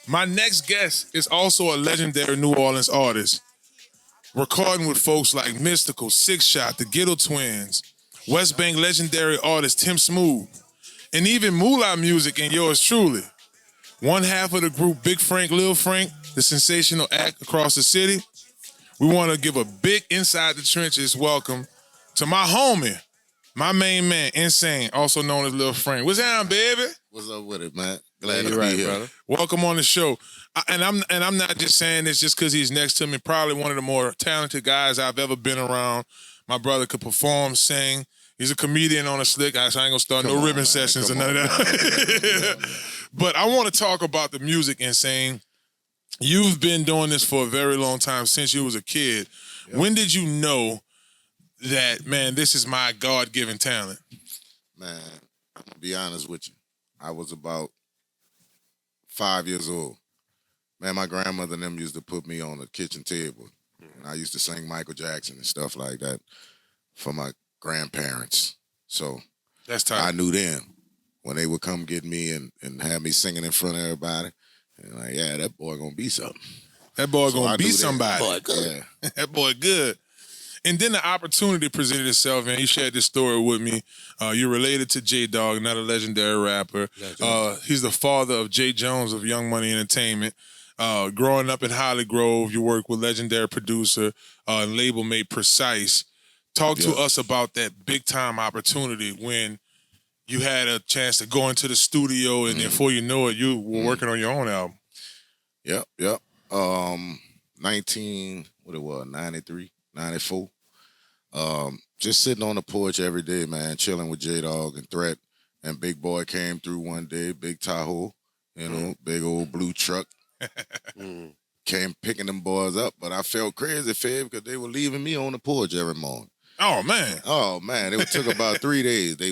My next guest is also a legendary New Orleans artist, recording with folks like Mystical, Six Shot, the Ghetto Twins, West Bank legendary artist Tim Smooth, and even Moolah Music and yours truly. One half of the group Big Frank, Lil Frank, the sensational act across the city. We want to give a big inside the trenches welcome to my homie, my main man, Insane, also known as Lil Frank. What's down, baby? What's up with it, man? Glad to You're be right, here. brother. Welcome on the show. I'm not just saying this just because he's next to me. Probably one of the more talented guys I've ever been around. My brother could perform, sing. He's a comedian on a slick. I ain't gonna start no ribbon sessions or none of that. But I want to talk about the music, Insane. You've been doing this for a very long time, since you was a kid. Yep. When did you know that, man, this is my God-given talent? Man, I'm gonna be honest with you. I was about 5 years old. Man, my grandmother and them used to put me on the kitchen table. And I used to sing Michael Jackson and stuff like that for my grandparents. So That's tight. I knew then when they would come get me and have me singing in front of everybody. And like, yeah, that boy gonna be something. That boy So gonna I be knew that. somebody. Boy, good. Yeah. That boy good. And then the opportunity presented itself, and you shared this story with me. You're related to J-Dog, not a legendary rapper. He's the father of Jay Jones of Young Money Entertainment. Growing up in Holly Grove, you work with legendary producer and label mate Precise. Talk to us about that big-time opportunity when you had a chance to go into the studio, and before you know it, you were working on your own album. Yep. 93, 94. Just sitting on the porch every day, man, chilling with J-Dog and Threat. And Big Boy came through one day, big Tahoe, big old blue truck. Came picking them boys up, but I felt crazy, Feb, because they were leaving me on the porch every morning. Oh, man. It took about 3 days. They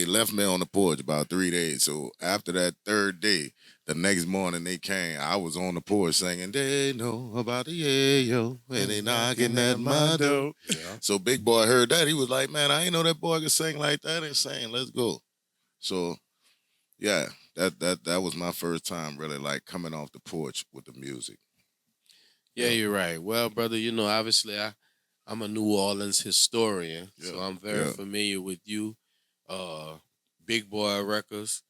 left me on the porch about 3 days. So after that third day, the next morning they came. I was on the porch singing, they know about the yayo, and they knocking at my door. Yeah. So Big Boy heard that. He was like, man, I ain't know that boy could sing like that. And saying, let's go. So, yeah, that was my first time really like coming off the porch with the music. Yeah, you're right. Well, brother, obviously I'm a New Orleans historian, so I'm very familiar with you. Big Boy Records,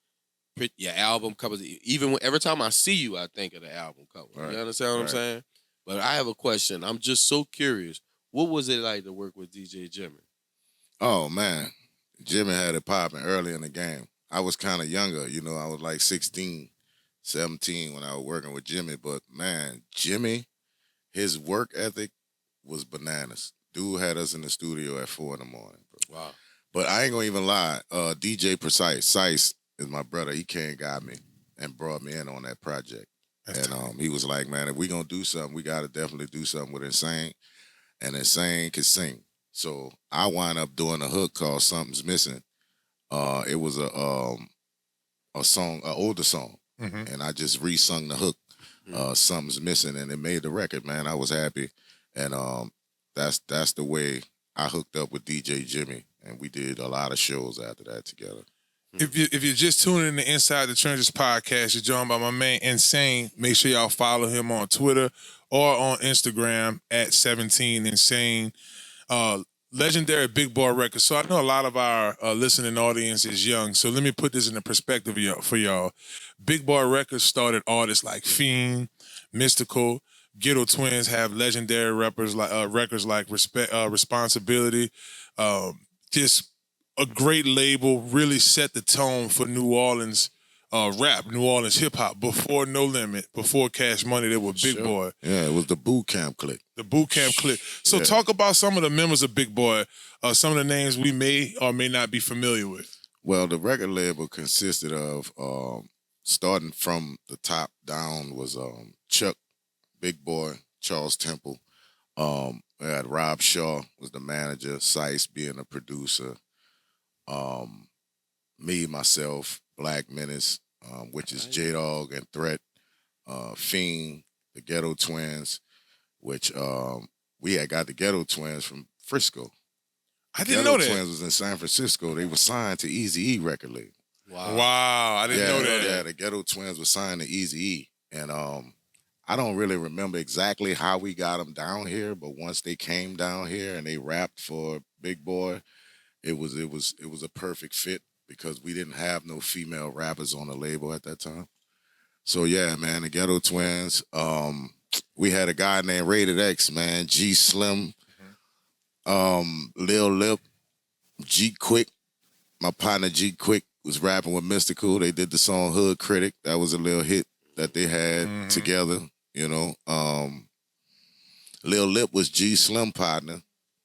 your album covers. Even every time I see you, I think of the album cover. Right. You understand what I'm saying? But I have a question. I'm just so curious. What was it like to work with DJ Jimmy? Oh, man. Jimmy had it popping early in the game. I was kind of younger. I was like 16, 17 when I was working with Jimmy. But, man, Jimmy, his work ethic was bananas. Dude had us in the studio at 4 in the morning, bro. Wow. But I ain't gonna even lie. DJ Precise, Sice is my brother. He came and got me and brought me in on that project. He was like, man, if we gonna do something, we gotta definitely do something with Insane. And Insane could sing. So I wound up doing a hook called Something's Missing. It was a song, an older song. And I just re-sung the hook. Something's Missing, and it made the record, man. I was happy. And that's the way I hooked up with DJ Jimmy, and we did a lot of shows after that together. If you're just tuning in to Inside the Trenches podcast, you're joined by my man Insane. Make sure y'all follow him on Twitter or on Instagram at 17Insane. Legendary Big Boy Records. So I know a lot of our listening audience is young, so let me put this in the perspective for y'all. Big Boy Records started artists like Fiend, Mystical. Ghetto Twins have legendary records like Responsibility. Just a great label, really set the tone for New Orleans rap, New Orleans hip hop. Before No Limit, before Cash Money, they were Big Boy. Yeah, it was the boot camp clique. The boot camp clique. So talk about some of the members of Big Boy, some of the names we may or may not be familiar with. Well, the record label consisted of, starting from the top down was Chuck, Big Boy, Charles Temple. We had Rob Shaw was the manager, Sice being a producer. Me, myself, Black Menace, which is J-Dog and Threat, Fiend, the Ghetto Twins, which we had got the Ghetto Twins from Frisco. I didn't know that. Ghetto Twins was in San Francisco. They were signed to Eazy-E record label. Wow, I didn't know that. Yeah, the Ghetto Twins were signed to Eazy-E. And I don't really remember exactly how we got them down here, but once they came down here and they rapped for Big Boy, it was a perfect fit because we didn't have no female rappers on the label at that time. So yeah, man, the Ghetto Twins. We had a guy named Rated X, man, G Slim, Lil Lip, G Quick. My partner G Quick was rapping with Mystical. They did the song Hood Critic. That was a little hit that they had together, you know. Lil Lip was G Slim partner.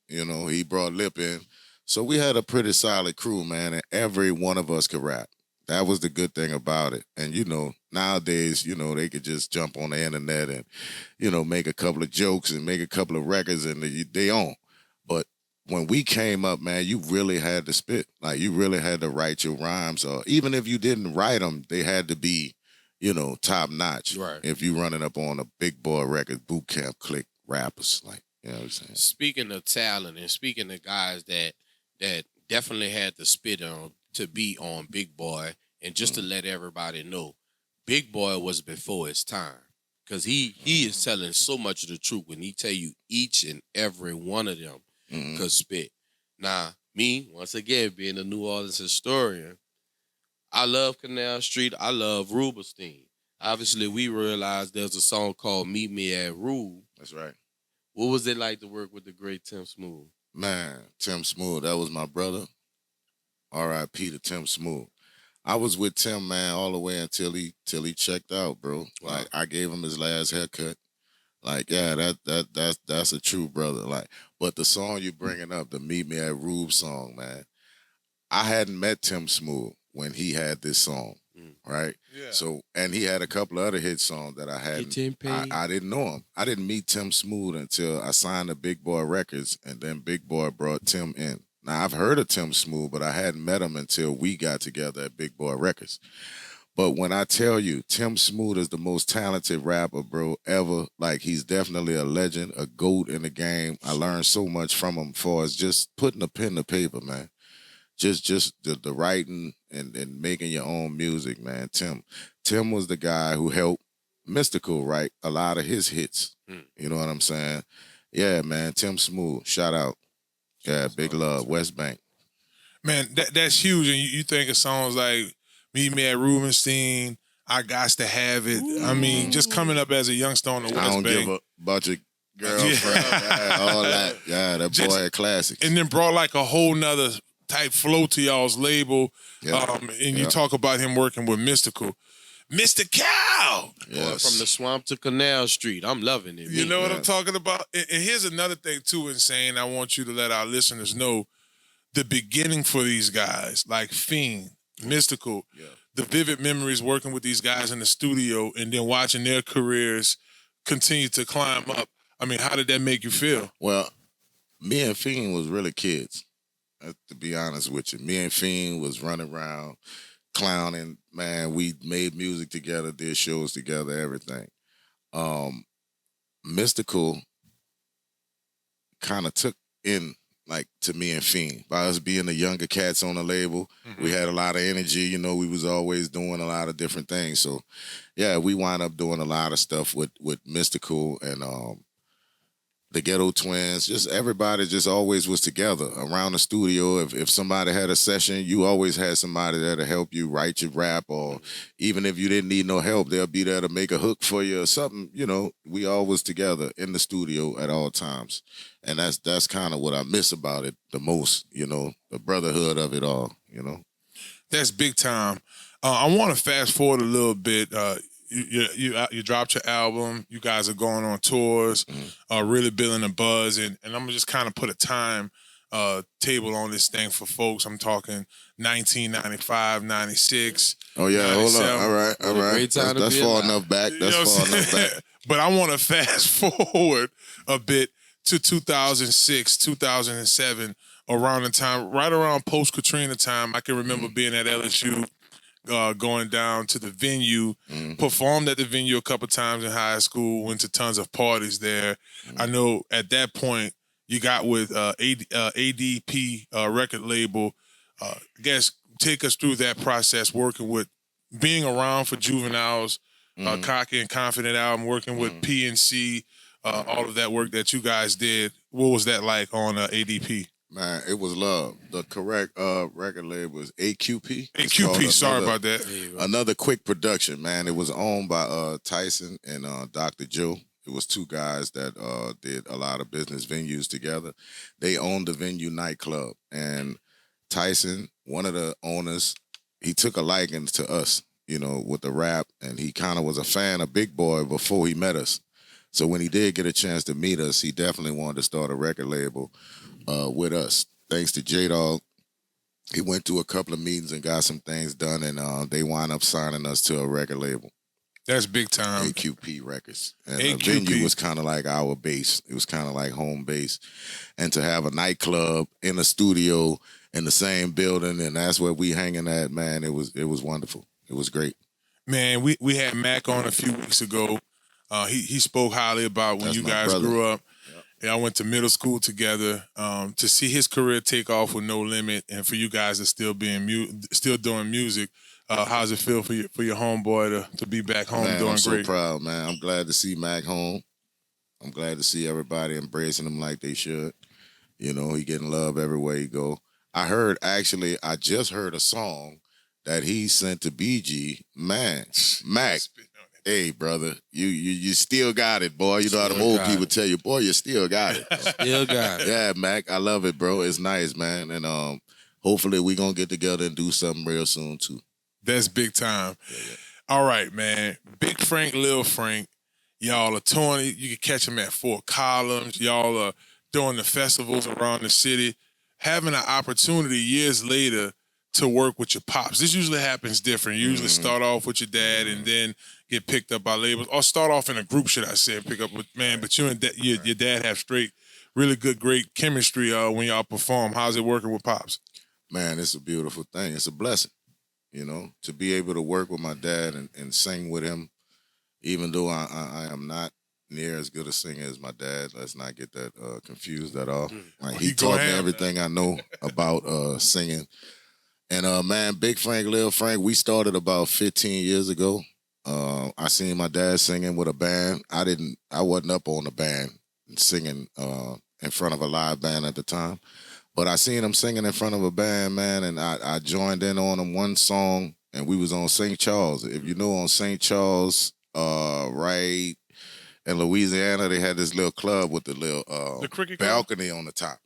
You know, he brought Lip in. So we had a pretty solid crew, man, and every one of us could rap. That was the good thing about it. And, you know, nowadays, you know, they could just jump on the internet and, you know, make a couple of jokes and make a couple of records and they own. But when we came up, man, you really had to spit. Like, you really had to write your rhymes. Or even if you didn't write them, they had to be, you know, top notch. Right. If you running up on a Big Boy Records boot camp click rappers, like, you know what I'm saying? Speaking of talent and speaking of guys that definitely had to spit on to be on Big Boy, and just to let everybody know, Big Boy was before his time. Because he is telling so much of the truth when he tell you each and every one of them could spit. Now, me, once again, being a New Orleans historian, I love Canal Street. I love Rubenstein. Obviously, we realized there's a song called Meet Me at Rube. That's right. What was it like to work with the great Tim Smooth? Man, Tim Smooth, that was my brother. R.I.P. to Tim Smooth. I was with Tim, man, all the way until he checked out, bro. Wow. Like, I gave him his last haircut. Like, yeah, that's a true brother. Like, but the song you bringing up, the Meet Me at Rube song, man, I hadn't met Tim Smooth when he had this song, right? Yeah. So, and he had a couple of other hit songs that I hadn't. I didn't know him. I didn't meet Tim Smooth until I signed to Big Boy Records, and then Big Boy brought Tim in. Now, I've heard of Tim Smooth, but I hadn't met him until we got together at Big Boy Records. But when I tell you, Tim Smooth is the most talented rapper, bro, ever. Like, he's definitely a legend, a GOAT in the game. I learned so much from him as far as just putting a pen to paper, man. Just the writing and making your own music, man. Tim was the guy who helped Mystical write a lot of his hits. You know what I'm saying? Yeah, man, Tim Smooth, shout out. Yeah, big love, West Bank. Man, that's huge. And you think of songs like Meet Me at Rubenstein, I Gots to Have It. Ooh. I mean, just coming up as a youngster on the West Bank. I don't give a bunch of girlfriend, all that. Yeah, that boy had classics. And then brought like a whole nother type flow to y'all's label. Yep. And you talk about him working with Mystical. Mr. Cow! Yes. From the swamp to Canal Street. I'm loving it. You know what I'm talking about? And here's another thing, too, Insane. I want you to let our listeners know the beginning for these guys, like Fiend, Mystical, the vivid memories working with these guys in the studio and then watching their careers continue to climb up. I mean, how did that make you feel? Well, me and Fiend was really kids, to be honest with you. Me and Fiend was running around clowning, man. We made music together, did shows together, everything. Mystical kind of took in like to me and Fiend. By us being the younger cats on the label, we had a lot of energy. You know, we was always doing a lot of different things. So, yeah, we wound up doing a lot of stuff with Mystical and the Ghetto Twins. Just everybody just always was together around the studio. If somebody had a session, you always had somebody there to help you write your rap, or even if you didn't need no help, they'll be there to make a hook for you or something. You know, we always together in the studio at all times. And that's kind of what I miss about it the most, you know, the brotherhood of it all, you know. That's big time. I want to fast forward a little bit. You dropped your album. You guys are going on tours, really building a buzz. And I'm going to just kind of put a time table on this thing for folks. I'm talking 1995, 96. Oh, yeah, 97. Hold on. All right. Great time that's far enough back. That's far enough back. But I want to fast forward a bit to 2006, 2007, around the time, right around post-Katrina time. I can remember being at LSU, going down to the venue, performed at the venue a couple times in high school, went to tons of parties there. I know at that point you got with ADP record label. I guess take us through that process, working with, being around for Juveniles, Cocky and Confident album, working with PNC, all of that work that you guys did. What was that like on ADP? Man, it was love. The correct record label was AQP. AQP, sorry about that. Another quick production, man. It was owned by Tyson and Dr. Joe. It was two guys that did a lot of business venues together. They owned the venue nightclub. And Tyson, one of the owners, he took a liking to us, you know, with the rap. And he kind of was a fan of Big Boy before he met us. So when he did get a chance to meet us, he definitely wanted to start a record label with us. Thanks to J-Dog, he went to a couple of meetings and got some things done, and they wound up signing us to a record label. That's big time. AQP Records. And AQP. the venue was kind of like our base. It was kind of like home base. And to have a nightclub in a studio in the same building, and that's where we hanging at, man, it was wonderful. It was great. Man, we had Mac on a few weeks ago. He spoke highly about when That's you my guys brother. grew up. Yep. Yeah, I went to middle school together. To see his career take off with No Limit, and for you guys to still doing music, how's it feel for your homeboy to be back home Man, doing I'm so great? proud, man. I'm glad to see Mac home. I'm glad to see everybody embracing him like they should. You know, he getting love everywhere he go. I just heard a song that he sent to BG. Man, Mac. Hey, brother, you still got it, boy. You know how them old people tell you, boy, you still got it. Still got it. Yeah, Mac, I love it, bro. It's nice, man. And hopefully we going to get together and do something real soon, too. That's big time. Yeah. All right, man. Big Frank, Lil Frank, y'all are touring. You can catch them at Fort Collins. Y'all are doing the festivals around the city. Having an opportunity years later to work with your pops. This usually happens different. You usually start off with your dad and then get picked up by labels, or start off in a group, should I say, and pick up with, man, but you and your dad have really good, great chemistry when y'all perform. How's it working with pops? Man, it's a beautiful thing. It's a blessing, you know, to be able to work with my dad and sing with him, even though I am not near as good a singer as my dad. Let's not get that confused at all. Like, he taught me everything I know about singing. And, man, Big Frank, Lil Frank, we started about 15 years ago. I seen my dad singing with a band. I wasn't up on the band singing in front of a live band at the time. But I seen him singing in front of a band, man, and I joined in on him one song, and we was on St. Charles. If you know, on St. Charles, Wright, in Louisiana, they had this little club with the little balcony on the top.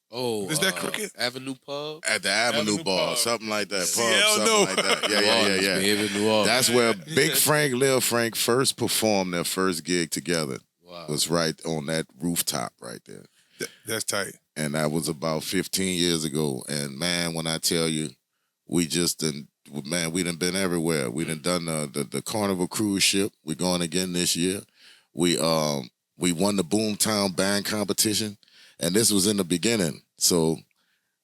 Oh, is that Cricket? Avenue Pub? At the Avenue Bar, Pub. Something like that. Like that. Yeah. New Orleans. That's where Big Frank, Lil Frank first performed their first gig together. Wow. Was right on that rooftop right there. That's tight. And that was about 15 years ago. And, man, when I tell you, we done been everywhere. We done the Carnival cruise ship. We're going again this year. We won the Boomtown band competition. And this was in the beginning. So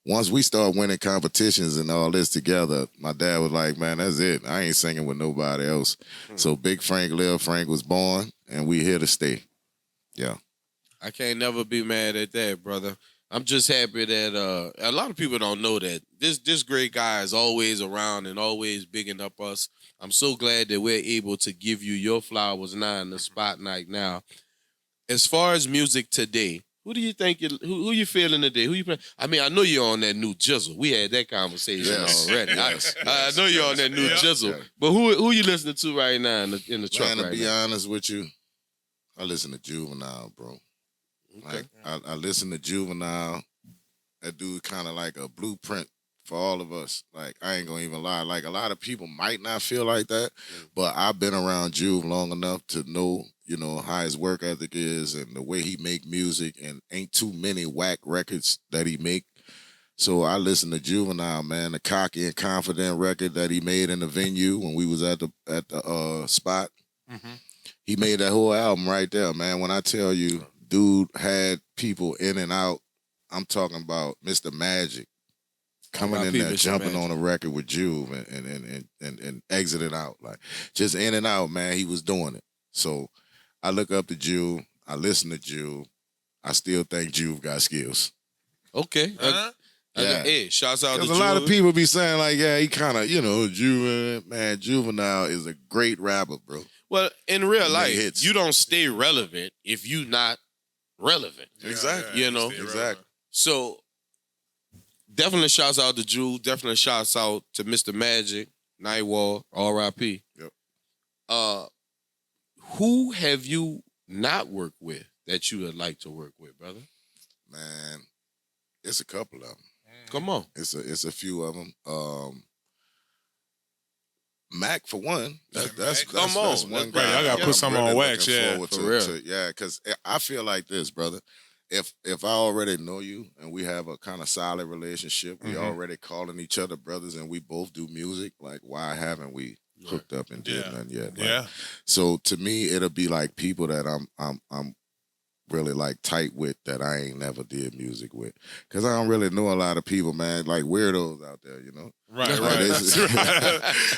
once we start winning competitions and all this together, my dad was like, man, that's it. I ain't singing with nobody else. So Big Frank, Lil Frank was born, and we here to stay. Yeah. I can't never be mad at that, brother. I'm just happy that a lot of people don't know that this great guy is always around and always bigging up us. I'm so glad that we're able to give you your flowers now in the spotlight now. As far as music today, who do you think who you feeling today? Who you playing? I mean, I know you're on that new Jizzle. We had that conversation already. I know you're on that new Jizzle. But who you listening to right now in the truck right now? To be honest with you, I listen to Juvenile, bro. Okay. Like I listen to Juvenile. That dude kind of like a blueprint for all of us. Like, I ain't gonna even lie. Like, a lot of people might not feel like that, but I've been around Juve long enough to know, you know, how his work ethic is and the way he make music, and ain't too many whack records that he make. So I listen to Juvenile, man, the Cocky and Confident record that he made in the venue when we was at the spot. Mm-hmm. He made that whole album right there, man. When I tell you, dude had people in and out. I'm talking about Mr. Magic coming in there, jumping on a record with Juve and exiting out. Like, just in and out, man. He was doing it. So I look up to Juve. I listen to Juve. I still think Juve got skills. Okay. Yeah. Hey, shouts out to Juve. Because a lot of people be saying, like, yeah, he kind of, you know, Juvenile is a great rapper, bro. Well, in real life, hits. you don't stay relevant if you not relevant. Exactly. You know? Exactly. So definitely shouts out to Drew. Definitely shouts out to Mr. Magic, Nightwall, R.I.P. Yep. Who have you not worked with that you would like to work with, brother? Man, it's a couple of them. Come on. It's a few of them. Mac for one. That's one guy. Right, I gotta put some on wax, for real. Because I feel like this, brother. If I already know you and we have a kind of solid relationship, we already calling each other brothers, and we both do music. Like, why haven't we hooked up and did nothing yet? Like, so to me, it'll be like people that I'm really like tight with that I ain't never did music with, because I don't really know a lot of people, man, like weirdos out there, you know. Right.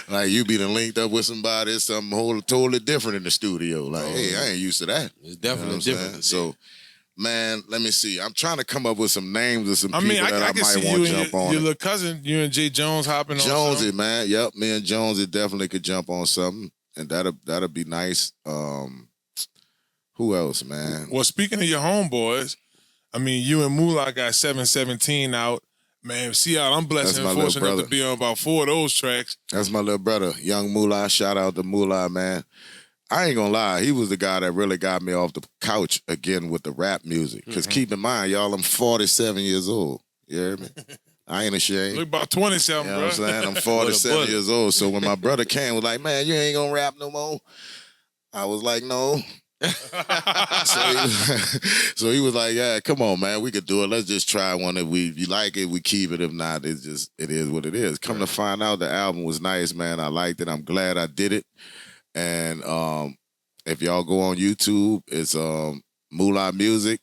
Like you be done linked up with somebody, it's something totally different in the studio. Like, hey, I ain't used to that. It's definitely different. So, man, let me see. I'm trying to come up with some names of some people that I can might see want you to jump on. Your little cousin, you and Jay Jones hopping on Jonesy, something. man. Yep, me and Jonesy definitely could jump on something, and that'll be nice. Who else, man? Well, speaking of your homeboys, I mean, you and Moolah got 717 out. Man, see how I'm blessed and fortunate to be on about 4 of those tracks. That's my little brother, Young Moolah. Shout out to Moolah, man. I ain't gonna lie, he was the guy that really got me off the couch again with the rap music. Because keep in mind, y'all, I'm 47 years old. You hear me? I ain't ashamed. Look about 27, you know bro. what I'm saying? I'm 47 years old. So when my brother came, was like, man, you ain't gonna rap no more. I was like, no. So he was like, yeah, come on, man, we could do it. Let's just try one. If you like it, we keep it. If not, it is what it is. Come to find out, the album was nice, man. I liked it. I'm glad I did it. And if y'all go on YouTube, it's Moolah Music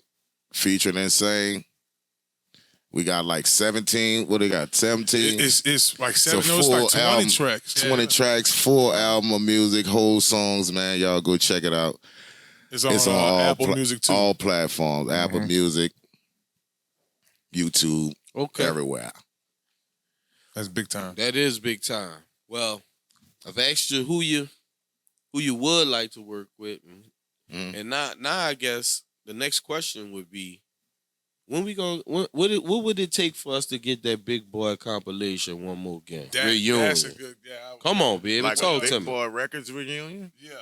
featuring Insane. We got like 17. What do they got? 17. It's like 7. It's like 20 album, tracks. 20 tracks, full album of music, whole songs, man. Y'all go check it out. It's on all Apple Music too. All platforms, Apple Music, YouTube, everywhere. That's big time. That is big time. Well, I've asked you who you would like to work with, and now I guess the next question would be, when we going? What would it take for us to get that Big Boy compilation one more again? Reunion. That's a good. Come on, baby, like talk to me. Big Boy Records reunion. Yeah.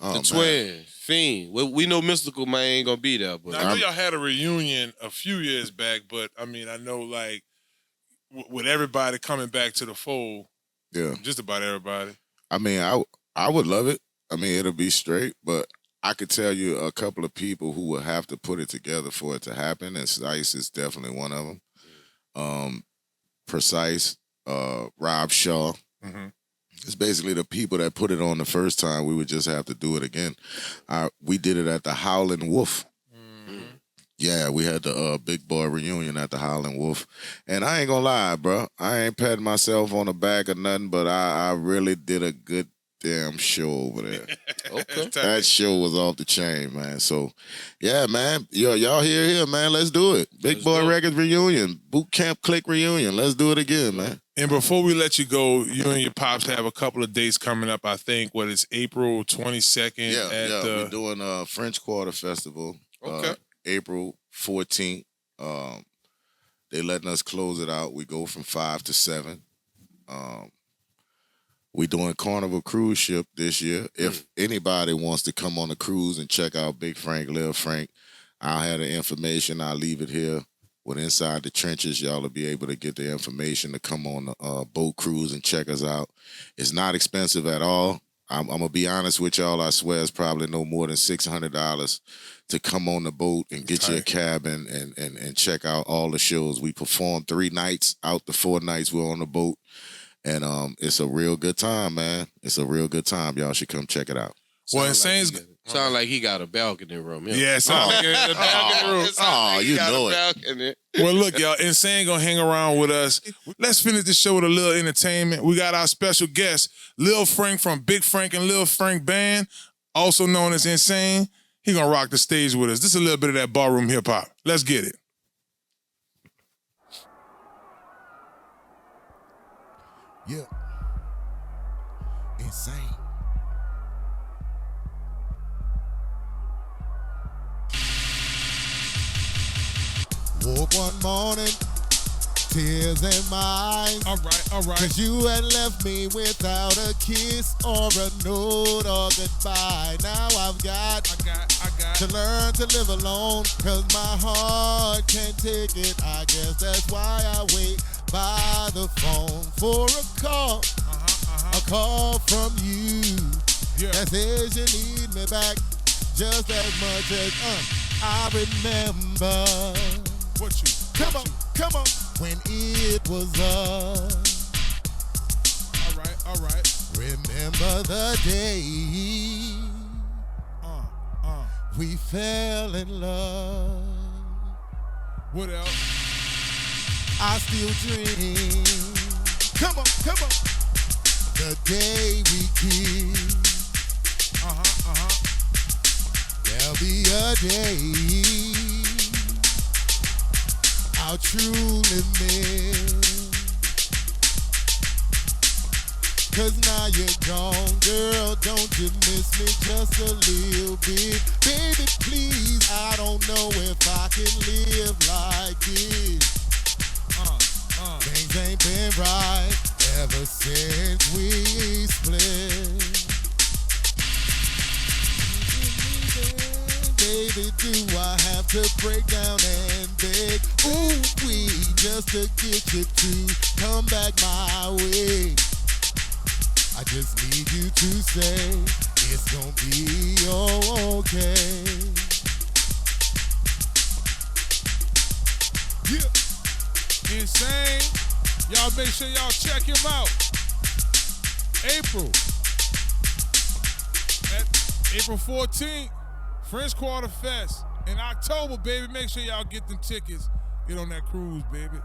The Twins, Fiend. Well, we know Mystical Man ain't gonna be there, but now, I know y'all had a reunion a few years back, but I mean, I know like with everybody coming back to the fold. Yeah, just about everybody. I mean, I would love it. I mean, it'll be straight, but I could tell you a couple of people who will have to put it together for it to happen, and Slice is definitely one of them. Precise, Rob Shaw. It's basically the people that put it on the first time. We would just have to do it again. We did it at the Howlin' Wolf. Yeah, we had the Big Boy reunion at the Howlin' Wolf. And I ain't gonna lie, bro. I ain't patting myself on the back or nothing, but I really did a good damn show over there. That show was off the chain, man. So, yeah, man. Y'all here, man. Let's do it. Big Boy Records reunion. Boot Camp Click reunion. Let's do it again, man. And before we let you go, you and your pops have a couple of dates coming up. I think it's April 22nd. We're doing French Quarter Festival. April 14th. They letting us close it out. We go from 5 to 7. We doing Carnival Cruise Ship this year. If anybody wants to come on a cruise and check out Big Frank, Lil Frank, I'll have the information. I'll leave it here. With Inside the Trenches, y'all will be able to get the information to come on the boat cruise and check us out. It's not expensive at all. I'm going to be honest with y'all. I swear it's probably no more than $600 to come on the boat and get you a cabin and check out all the shows. We perform 3 nights. Out the 4 nights we're on the boat. And it's a real good time, man. It's a real good time. Y'all should come check it out. Well, Insane's... Sound like he got a balcony room. Yeah, sound like a balcony room. Oh, you know it. Well, look, y'all, Insane gonna hang around with us. Let's finish the show with a little entertainment. We got our special guest, Lil Frank from Big Frank and Lil Frank Band, also known as Insane. He gonna rock the stage with us. This is a little bit of that ballroom hip hop. Let's get it. Yeah. insane. Woke one morning, tears in my eyes. All right. Cause you had left me without a kiss or a note or goodbye. Now I've got to learn to live alone. Cause my heart can't take it. I guess that's why I wait by the phone for a call. A call from you that says you need me back just as much as I remember. Come on. When it was us. All right. Remember the day we fell in love. What else? I still dream. Come on. The day we kissed. There'll be a day I'll truly miss. Cause now you're gone, girl, don't you miss me just a little bit? Baby, please, I don't know if I can live like this. Things ain't been right ever since we split. Baby, do I have to break down and beg? Ooh, just to get you to come back my way. I just need you to say it's gonna be okay. Yeah. Insane. Y'all make sure y'all check him out. April 14th. French Quarter Fest in October, baby. Make sure y'all get them tickets. Get on that cruise, baby.